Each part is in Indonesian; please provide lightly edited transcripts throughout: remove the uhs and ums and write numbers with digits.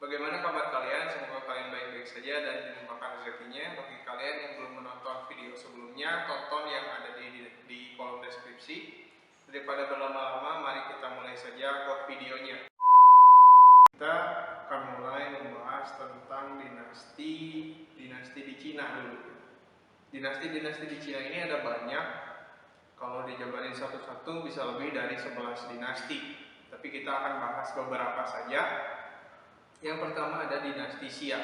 Bagaimana kabar kalian? Semoga kalian baik-baik saja dan dilimpahkan rezekinya. Bagi kalian yang belum menonton video sebelumnya, tonton yang ada di kolom deskripsi. Daripada berlama-lama, mari kita mulai saja ke videonya. Kita akan mulai membahas tentang dinasti di Cina dulu. Dinasti-dinasti di Cina ini ada banyak. Kalau dijabarin satu-satu bisa lebih dari 11 dinasti. Tapi kita akan bahas beberapa saja. Yang pertama ada dinasti Xia.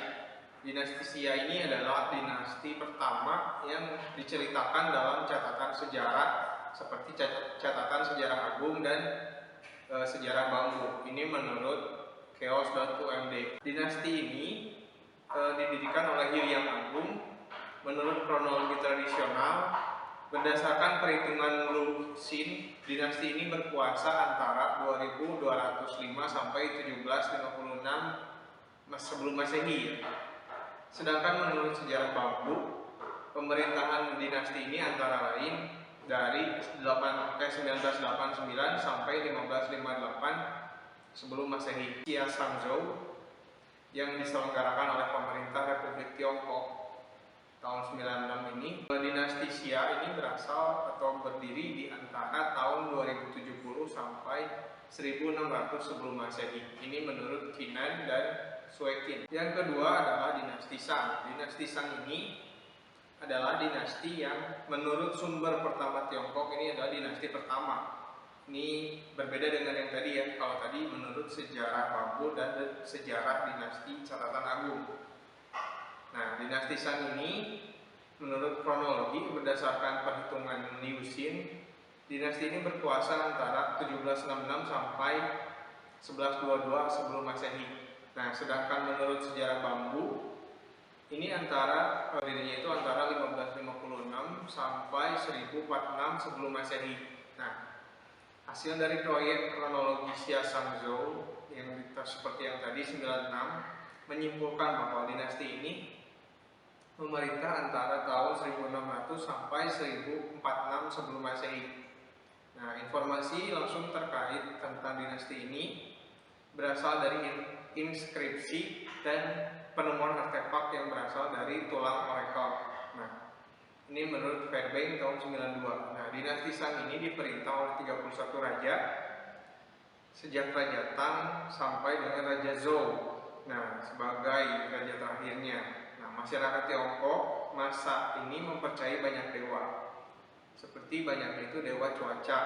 Dinasti Xia ini adalah dinasti pertama yang diceritakan dalam catatan sejarah seperti catatan sejarah agung dan sejarah bambu. Ini menurut Chaos.umd. Dinasti ini didirikan oleh Hyang Agung menurut kronologi tradisional. Berdasarkan perhitungan Lu Xin, dinasti ini berkuasa antara 2205 sampai 1756 sebelum Masehi. Sedangkan menurut sejarah bambu, pemerintahan dinasti ini antara lain dari 1989 sampai 1558 sebelum Masehi. Xia Shangzhou yang diselenggarakan oleh pemerintah Republik Tiongkok tahun 96 ini. Dinasti Xia ini berasal atau berdiri di antara tahun 2070 sampai 1600 sebelum Masehi. Ini menurut Qinan dan Suekin. Yang kedua adalah dinasti Shang. Dinasti Shang ini adalah dinasti yang menurut sumber pertama Tiongkok ini adalah dinasti pertama. Ini berbeda dengan yang tadi ya. Kalau tadi menurut sejarah bambu dan sejarah dinasti catatan agung. Nah, dinasti Shang ini menurut kronologi berdasarkan perhitungan Liu Xin, dinasti ini berkuasa antara 1766 sampai 1122 sebelum Masehi. Nah, sedangkan menurut sejarah bambu ini dirinya itu antara 1556 sampai 1046 sebelum Masehi. Nah, hasil dari proyek kronologi Xia Shangzhou yang seperti yang tadi 96 menyimpulkan bahwa dinasti ini memerintah antara tahun 1600 sampai 1046 sebelum Masehi. Nah, informasi langsung terkait tentang dinasti ini berasal dari inskripsi dan penemuan artefak yang berasal dari tulang oracle. Nah, ini menurut Fairbank tahun 92. Nah, dinasti Shang ini diperintah oleh 31 raja sejak Raja Tang sampai dengan Raja Zhou. Nah, sebagai raja terakhirnya. Nah, masyarakat Tiongkok masa ini mempercayai banyak dewa. Seperti banyaknya itu dewa cuaca.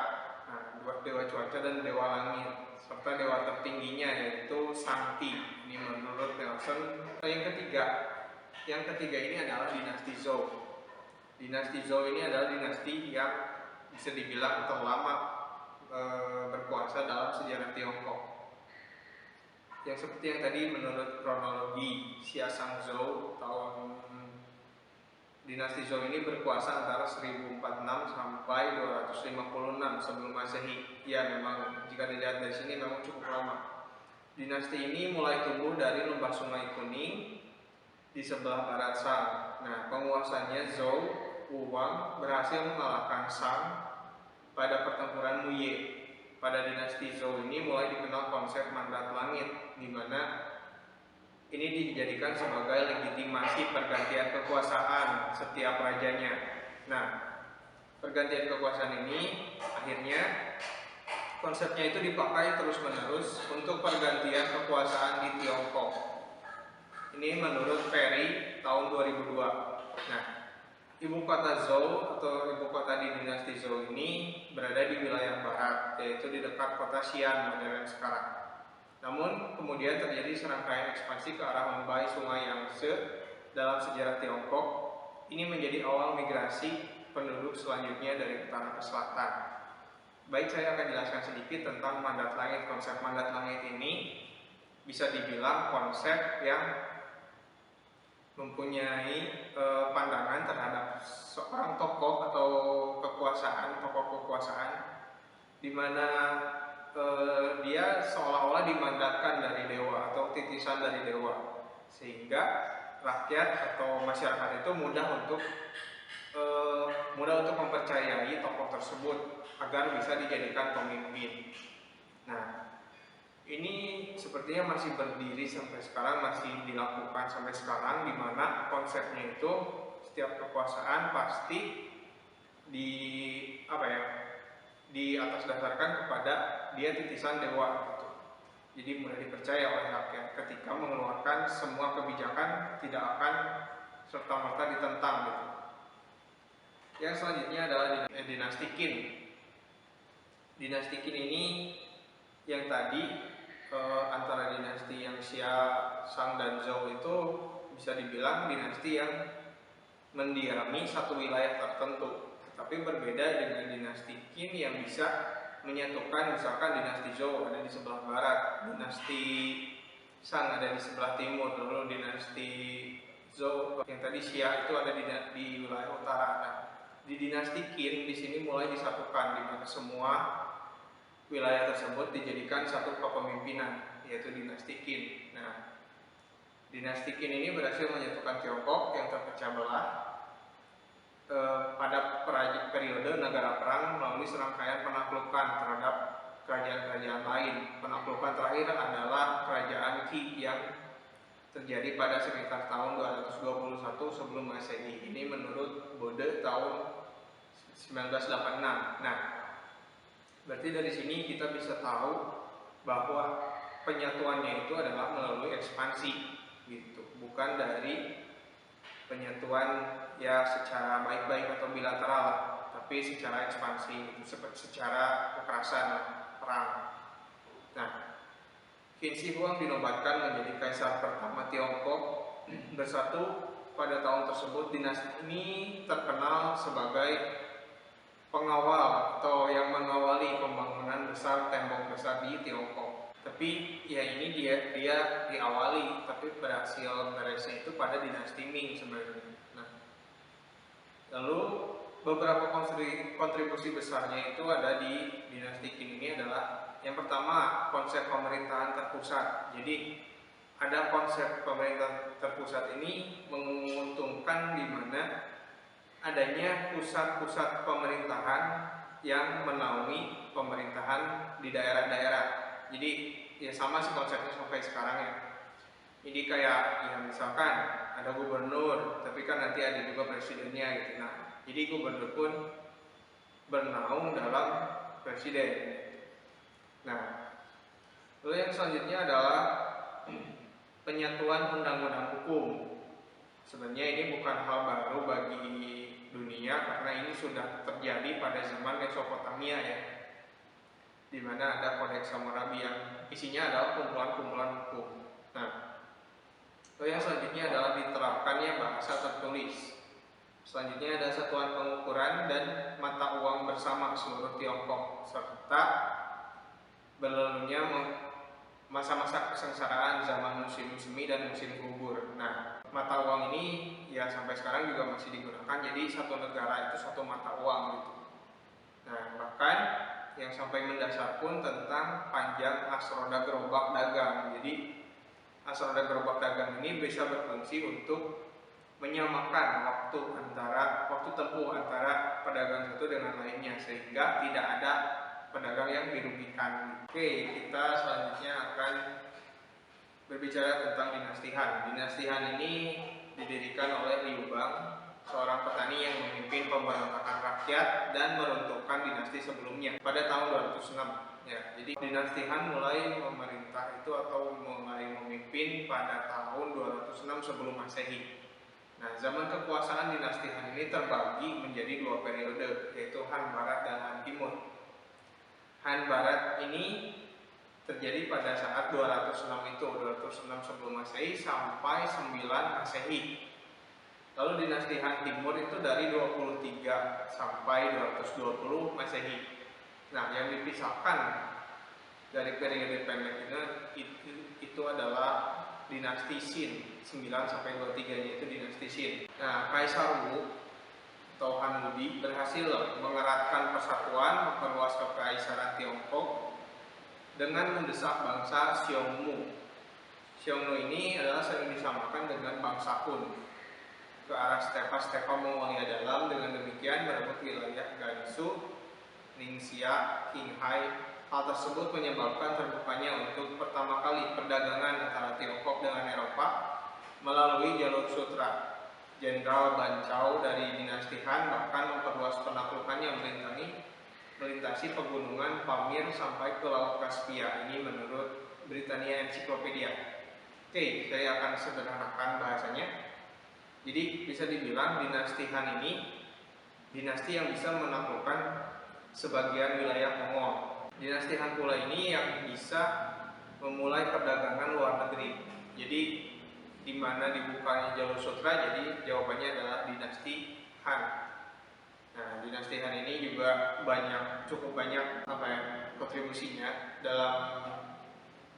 Nah, dewa cuaca dan dewa langit, serta dewa tertingginya yaitu Shangti. Ini menurut Nelson. Yang ketiga ini adalah dinasti Zhou. Dinasti Zhou ini adalah dinasti yang bisa dibilang terlama berkuasa dalam sejarah Tiongkok. Yang seperti yang tadi menurut kronologi Xia Shangzhou, dinasti Zhou ini berkuasa antara 1046 sampai 256 sebelum Masehi. Ya, memang jika dilihat dari sini memang cukup lama. Dinasti ini mulai tumbuh dari lembah Sungai Kuning di sebelah barat Shang. Nah, penguasanya Zhou Wuwang berhasil mengalahkan Shang pada pertempuran Muye. Pada dinasti Zhou ini mulai dikenal konsep mandat langit, di mana ini dijadikan sebagai legitimasi pergantian kekuasaan setiap rajanya. Nah, pergantian kekuasaan ini akhirnya konsepnya itu dipakai terus-menerus untuk pergantian kekuasaan di Tiongkok. Ini menurut Perry tahun 2002. Nah, ibu kota Zhou atau ibu kota di dinasti Zhou ini berada di wilayah barat, yaitu di dekat kota Xi'an modern sekarang. Namun kemudian terjadi serangkaian ekspansi ke arah membai Sungai Yangtze dalam sejarah Tiongkok. Ini menjadi awal migrasi penduduk selanjutnya dari utara ke selatan. Baik, saya akan jelaskan sedikit tentang mandat langit. Konsep mandat langit ini bisa dibilang konsep yang mempunyai pandangan terhadap seorang tokoh atau tokoh kekuasaan, di mana dia seolah-olah dimandatkan dari dewa atau titisan dari dewa, sehingga rakyat atau masyarakat itu mudah untuk mempercayai tokoh tersebut agar bisa dijadikan pemimpin. Nah, Ini sepertinya masih berdiri sampai sekarang, masih dilakukan sampai sekarang, di mana konsepnya itu setiap kekuasaan pasti di di atas dasarkan kepada dia titisan dewa gitu. Jadi mudah dipercaya oleh rakyat ketika mengeluarkan semua kebijakan tidak akan serta-merta ditentang gitu. Yang selanjutnya adalah dinasti Qin. Dinasti Qin ini yang tadi antara dinasti yang Xia, Shang, dan Zhou itu bisa dibilang dinasti yang mendiami satu wilayah tertentu. Tapi berbeda dengan dinasti Qin yang bisa menyatukan, misalkan dinasti Zhou ada di sebelah barat, dinasti Shang ada di sebelah timur, lalu dinasti Zhou yang tadi Xia itu ada di wilayah utara. Nah, di dinasti Qin di sini mulai disatukan, di mana semua wilayah tersebut dijadikan satu kepemimpinan, yaitu dinasti Qin. Nah, dinasti Qin ini berhasil menyatukan Tiongkok yang terpecah belah pada periode negara perang melalui serangkaian penaklukan terhadap kerajaan-kerajaan lain. Penaklukan terakhir adalah kerajaan Qi yang terjadi pada sekitar tahun 221 sebelum Masehi. Ini menurut Bode tahun 1986. Nah, berarti dari sini kita bisa tahu bahwa penyatuannya itu adalah melalui ekspansi gitu, bukan dari penyatuan ya secara baik-baik atau bilateral, tapi secara ekspansi, secara kekerasan perang. Nah, Qin Shi Huang dinobatkan menjadi kaisar pertama Tiongkok bersatu pada tahun tersebut. Dinasti ini terkenal sebagai pengawal atau yang mengawali pembangunan besar tembok besar di Tiongkok. Tapi ya ini dia diawali, tapi berhasil beresnya itu pada dinasti Ming sebenarnya. Nah, lalu beberapa kontribusi besarnya itu ada di dinasti Qin ini adalah yang pertama konsep pemerintahan terpusat. Jadi ada konsep pemerintahan terpusat ini menguntungkan di mana adanya pusat-pusat pemerintahan yang menaungi pemerintahan di daerah-daerah. Jadi ya sama sih konsepnya sampai sekarang ya. Jadi kayak ya misalkan ada gubernur, tapi kan nanti ada juga presidennya gitu. Nah, jadi gubernur pun bernaung dalam presiden. Nah, lalu yang selanjutnya adalah penyatuan undang-undang hukum. Sebenarnya ini bukan hal baru bagi dunia karena ini sudah terjadi pada zaman Mesopotamia ya, di mana ada Kodeks Hammurabi yang isinya adalah kumpulan-kumpulan hukum. Nah, yang selanjutnya adalah diterapkannya bahasa tertulis. Selanjutnya ada satuan pengukuran dan mata uang bersama seluruh Tiongkok serta berlalunya masa-masa kesengsaraan zaman musim semi dan musim gugur. Nah, mata uang ini ya sampai sekarang juga masih digunakan. Jadi satu negara itu satu mata uang gitu. Nah, bahkan yang sampai mendasar pun tentang panjang asroda gerobak dagang. Jadi asroda gerobak dagang ini bisa berfungsi untuk menyamakan waktu tempuh antara pedagang satu dengan lainnya sehingga tidak ada pedagang yang dirugikan. Oke, kita selanjutnya akan berbicara tentang dinasti Han. Dinasti Han ini didirikan oleh Liu Bang, seorang petani yang memimpin pemberontakan rakyat dan meruntuhkan dinasti sebelumnya pada tahun 206. Ya, jadi dinasti Han mulai memerintah itu atau mulai memimpin pada tahun 206 sebelum Masehi. Nah, zaman kekuasaan dinasti Han ini terbagi menjadi dua periode, yaitu Han Barat dan Han Timur. Han Barat ini terjadi pada saat 206 itu, 206 sebelum Masehi sampai 9 Masehi. Lalu dinasti Han Timur itu dari 23 sampai 220 Masehi. Nah, yang dipisahkan dari periode pendek ini itu adalah dinasti Xin, 9 sampai 23-nya itu dinasti Xin. Nah, Kaisar Wu atau Han Wudi berhasil mengeratkan persatuan, memperluas kekaisaran Tiongkok dengan mendesak bangsa Xiongnu. Xiongnu ini adalah sering disamakan dengan bangsa Hun ke arah stepa Mongolia dalam. Dengan demikian merebut wilayah Gansu, Ningxia, Qinghai, Hal tersebut menyebabkan terbukanya untuk pertama kali perdagangan antara Tiongkok dengan Eropa melalui jalur sutra. Jenderal Ban Chao dari dinasti Han bahkan memperluas penaklukannya melintasi pegunungan Pamir sampai ke Laut Kaspia. Ini menurut Britannia Encyclopedia. Oke, saya akan sederhanakan bahasanya. Jadi bisa dibilang dinasti Han ini dinasti yang bisa menaklukkan sebagian wilayah Mongol. Dinasti Han pula ini yang bisa memulai perdagangan luar negeri. Jadi di mana dibukanya jalur sutra, jadi jawabannya adalah dinasti Han. Nah, dinasti Han ini juga cukup banyak kontribusinya dalam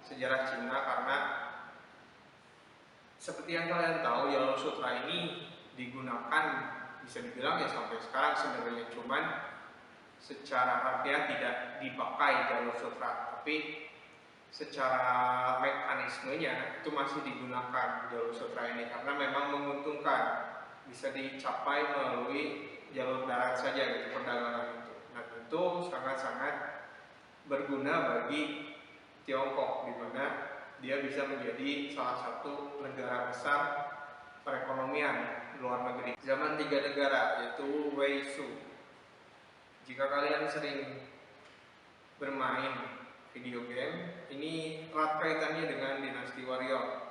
sejarah Cina, karena seperti yang kalian tahu, jalur sutra ini digunakan bisa dibilang ya sampai sekarang sebenarnya, cuman secara harfiah tidak dipakai jalur sutra, tapi secara mekanismenya itu masih digunakan jalur sutra ini karena memang menguntungkan, bisa dicapai melalui jalur darat saja gitu perdagangan itu. Nah, itu sangat-sangat berguna bagi Tiongkok, di mana dia bisa menjadi salah satu negara besar perekonomian luar negeri. Zaman tiga negara yaitu Wei Shu. Jika kalian sering bermain video game, ini erat kaitannya dengan dinasti Warrior.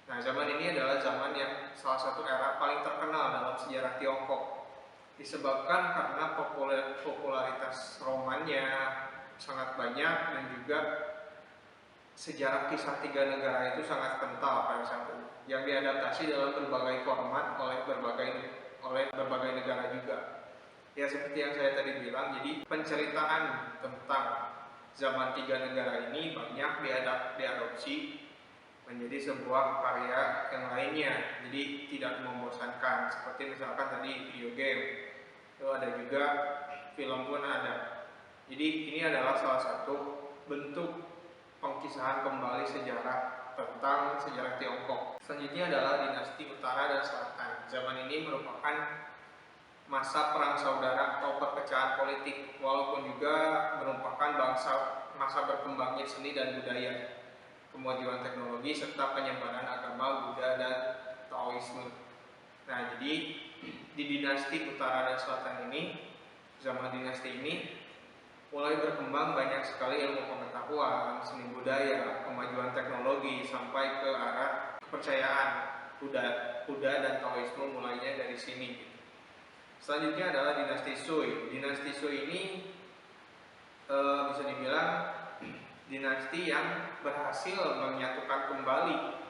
Nah, zaman ini adalah zaman yang salah satu era paling terkenal dalam sejarah Tiongkok, disebabkan karena popularitas romannya sangat banyak dan juga sejarah kisah tiga negara itu sangat kental pada saat itu, yang diadaptasi dalam berbagai format oleh berbagai negara juga. Ya, seperti yang saya tadi bilang, jadi penceritaan tentang zaman tiga negara ini banyak diadopsi menjadi sebuah karya yang lainnya, jadi tidak membosankan. Seperti misalkan tadi video game, itu ada juga film pun ada. Jadi ini adalah salah satu bentuk pengkisahan kembali sejarah tentang sejarah Tiongkok. Selanjutnya adalah dinasti Utara dan Selatan. Zaman ini merupakan masa perang saudara atau perpecahan politik, walaupun juga merupakan masa berkembangnya seni dan budaya, kemajuan teknologi, serta penyebaran agama Buddha dan Taoisme. Nah, jadi di dinasti Utara dan Selatan ini, zaman dinasti ini mulai berkembang banyak sekali ilmu pengetahuan, seni budaya, kemajuan teknologi, sampai ke arah kepercayaan Buddha dan Taoisme mulainya dari sini. Selanjutnya adalah dinasti Sui. Dinasti Sui ini bisa dibilang dinasti yang berhasil menyatukan kembali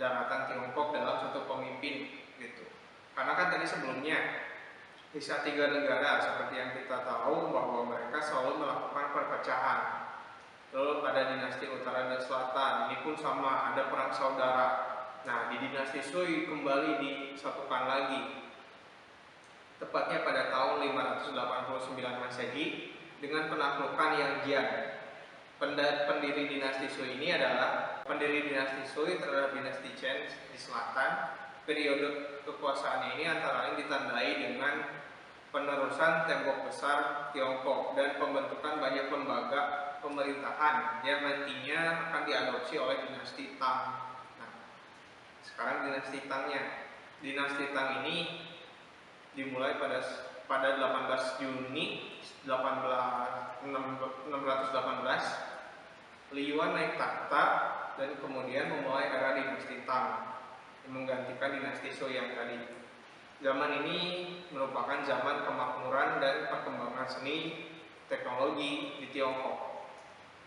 daratan Tiongkok dalam satu pemimpin gitu. Karena kan tadi sebelumnya kisah tiga negara seperti yang kita tahu bahwa mereka selalu melakukan perpecahan. Lalu pada dinasti Utara dan Selatan ini pun sama, ada perang saudara. Nah, di dinasti Sui kembali disatukan lagi, tepatnya pada tahun 589 Masehi dengan penaklukan Yang Jian. Pendiri dinasti Sui ini adalah pendiri dinasti Sui terhadap dinasti Chen di selatan. Periode kekuasaannya ini antara lain ditandai dengan penerusan tembok besar Tiongkok dan pembentukan banyak lembaga pemerintahan yang nantinya akan diadopsi oleh dinasti Tang. Nah, sekarang dinasti Tangnya. Dinasti Tang ini dimulai pada 18 Juni 618, Li Yuan naik takhta dan kemudian memulai era dinasti Tang yang menggantikan dinasti Sui yang tadi. Zaman ini merupakan zaman kemakmuran dan perkembangan seni teknologi di Tiongkok.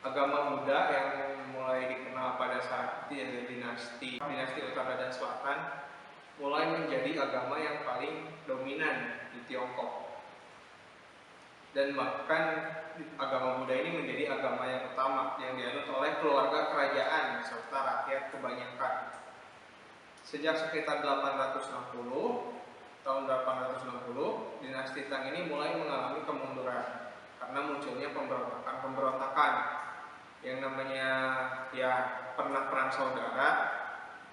Agama Buddha yang mulai dikenal pada saat dinasti Utara dan Selatan mulai menjadi agama yang paling dominan di Tiongkok, dan bahkan agama Buddha ini menjadi agama yang utama yang dianut oleh keluarga kerajaan serta rakyat kebanyakan. Sejak sekitar tahun 860, dinasti Tang ini mulai mengalami kemunduran karena munculnya pemberontakan yang namanya pernah perang saudara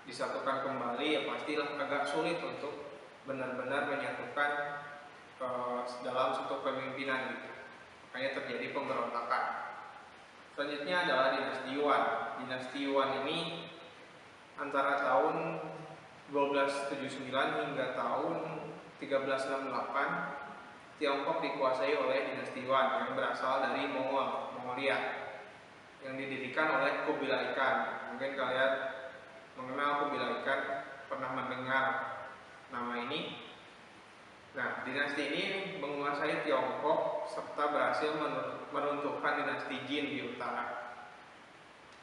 disatukan kembali, ya pastilah agak sulit untuk benar-benar menyatukan dalam satu pemimpinan gitu. Makanya terjadi pemberontakan. Selanjutnya adalah dinasti Yuan. Dinasti Yuan ini antara tahun 1279 hingga tahun 1368 Tiongkok dikuasai oleh dinasti Yuan yang berasal dari Mongolia yang didirikan oleh Kubilai Khan. Mungkin kalian mengenal Kubilai Khan, pernah mendengar nama ini. Nah, dinasti ini menguasai Tiongkok serta berhasil meruntuhkan dinasti Jin di utara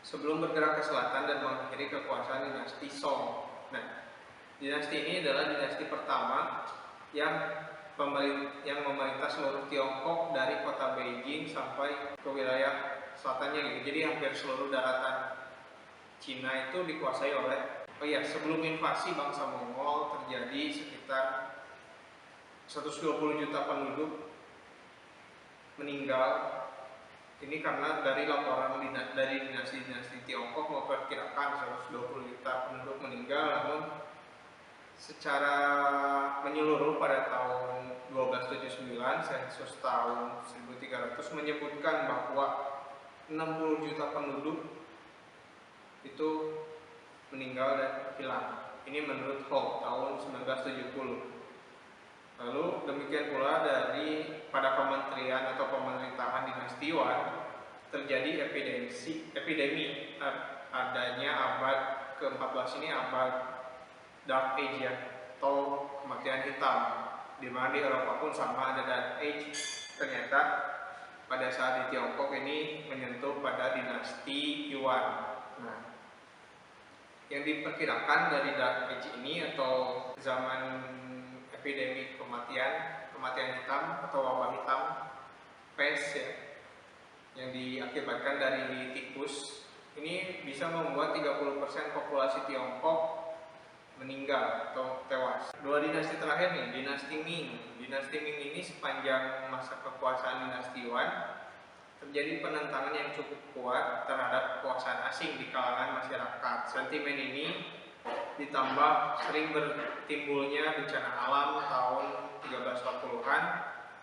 sebelum bergerak ke selatan dan mengakhiri kekuasaan dinasti Song. Nah, dinasti ini adalah dinasti pertama yang memerintah seluruh Tiongkok dari kota Beijing sampai ke wilayah selatannya gitu. Jadi hampir seluruh daratan Cina itu dikuasai oleh sebelum invasi bangsa Mongol terjadi sekitar 120 juta penduduk meninggal. Ini karena dari laporan dari dinasti-dinasti Tiongkok memperkirakan 120 juta penduduk meninggal, namun secara menyeluruh pada tahun 1279 sensus tahun 1300 menyebutkan bahwa 60 juta penduduk itu meninggal dan hilang. Ini menurut Hope tahun 1970. Lalu demikian pula pada kementerian atau pemerintahan dinasti Yuan terjadi epidemi adanya abad ke-14 ini abad Dark Age ya, atau kematian hitam, di mana di Eropa pun sama ada Dark Age. Ternyata pada saat di Tiongkok ini menyentuh pada dinasti Yuan. Nah, yang diperkirakan dari Dark Age ini atau zaman epidemi kematian hitam atau wabah hitam, pes ya, yang diakibatkan dari tikus, ini bisa membuat 30% populasi Tiongkok meninggal atau tewas. Dua dinasti terakhir nih, dinasti Ming. Dinasti Ming ini sepanjang masa kekuasaan dinasti Yuan terjadi penentangan yang cukup kuat terhadap kekuasaan asing di kalangan masyarakat. Sentimen ini ditambah sering bertimbulnya bencana alam tahun 1340-an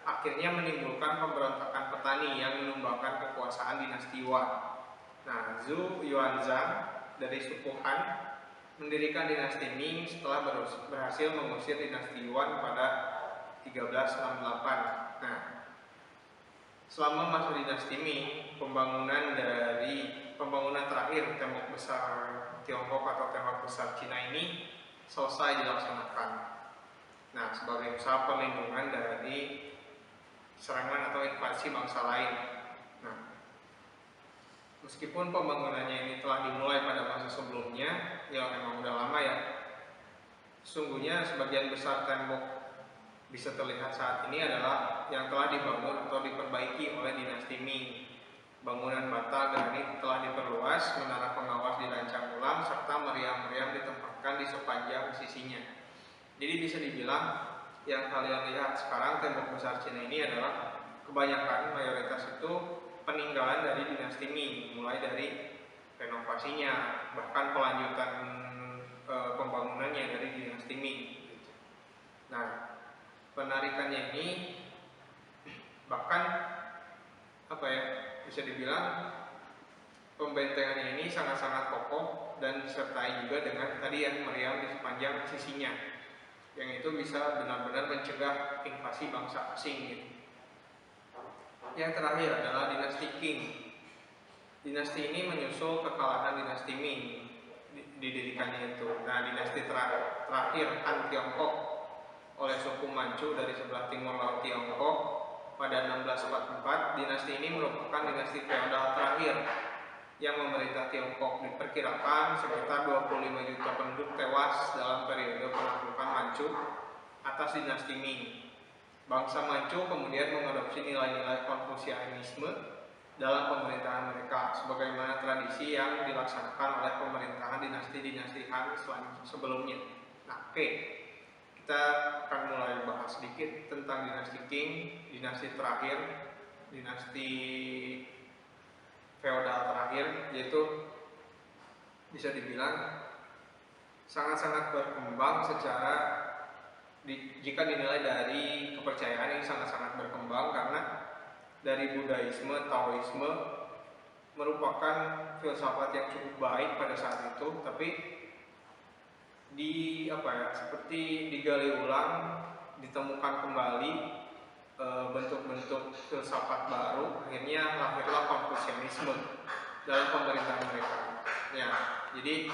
akhirnya menimbulkan pemberontakan petani yang menumbangkan kekuasaan dinasti Yuan. Nah, Zhu Yuanzhang dari suku Han mendirikan dinasti Ming setelah berhasil mengusir dinasti Yuan pada 1368. Nah, selama masa dinasti Ming, pembangunan terakhir tembok besar Tiongkok atau tembok besar Cina ini selesai dilaksanakan. Nah, sebagai usaha perlindungan dari serangan atau invasi bangsa lain. Nah, meskipun pembangunannya ini telah dimulai pada masa sebelumnya, ya memang udah lama ya. Sesungguhnya sebagian besar tembok bisa terlihat saat ini adalah yang telah dibangun atau diperbaiki oleh dinasti Ming. Bangunan bata granit telah diperluas, menara pengawas dirancang ulang, serta meriam-meriam ditempatkan di sepanjang sisinya. Jadi bisa dibilang yang kalian lihat sekarang tembok besar Cina ini adalah kebanyakan mayoritas itu peninggalan dari dinasti Ming, mulai dari renovasinya, bahkan pelanjutan pembangunannya dari dinasti Ming. Nah, penarikannya ini bahkan bisa dibilang pembentengannya ini sangat-sangat kokoh dan disertai juga dengan tadi yang meriam di sepanjang sisinya, yang itu bisa benar-benar mencegah invasi bangsa asing gitu. Yang terakhir adalah dinasti Qing. Dinasti ini menyusul kekalahan dinasti Ming didirikannya itu. Nah, dinasti terakhir Han Tiongkok oleh suku Manchu dari sebelah timur laut Tiongkok pada 1644. Dinasti ini merupakan dinasti feodal terakhir yang memerintah Tiongkok. Diperkirakan sekitar 25 juta penduduk tewas dalam periode penaklukan Manchu atas dinasti Ming. Bangsa Manchu kemudian mengadopsi nilai-nilai Konfusianisme dalam pemerintahan mereka, sebagaimana tradisi yang dilaksanakan oleh pemerintahan dinasti-dinasti Han sebelumnya. Nah, kita akan mulai bahas sedikit tentang dinasti Qing, dinasti terakhir, dinasti feodal terakhir, yaitu bisa dibilang sangat-sangat berkembang jika dinilai dari kepercayaan ini sangat-sangat berkembang karena dari Buddhisme, Taoisme, merupakan filsafat yang cukup baik pada saat itu, tapi seperti digali ulang, ditemukan kembali bentuk-bentuk filsafat baru, akhirnya lahirlah Konfusianisme dalam pemerintahan mereka. Ya, jadi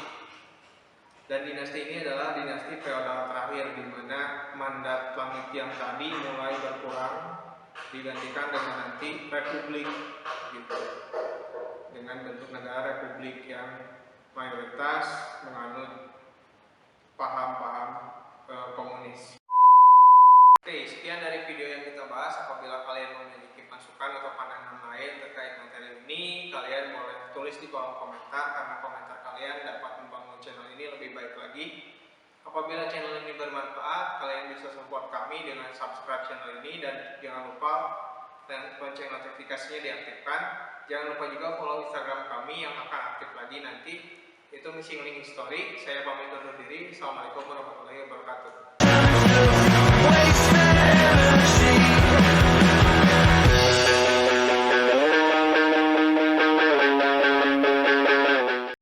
dan dinasti ini adalah dinasti feodal terakhir, di mana mandat langit yang tadi mulai berkurang, digantikan dengan nanti republik, gitu, dengan bentuk negara republik yang mayoritas menganut paham-paham komunis. Oke, sekian dari video yang kita bahas. Apabila kalian memiliki masukan atau pandangan lain terkait materi ini, kalian boleh tulis di kolom komentar, karena komentar kalian dapat membangun channel ini lebih baik lagi. Apabila channel ini bermanfaat, kalian bisa support kami dengan subscribe channel ini, dan jangan lupa lonceng notifikasinya diaktifkan. Jangan lupa juga follow Instagram kami yang akan aktif lagi nanti, itu Missing Link History. Saya pamit undur diri. Assalamualaikum warahmatullahi wabarakatuh.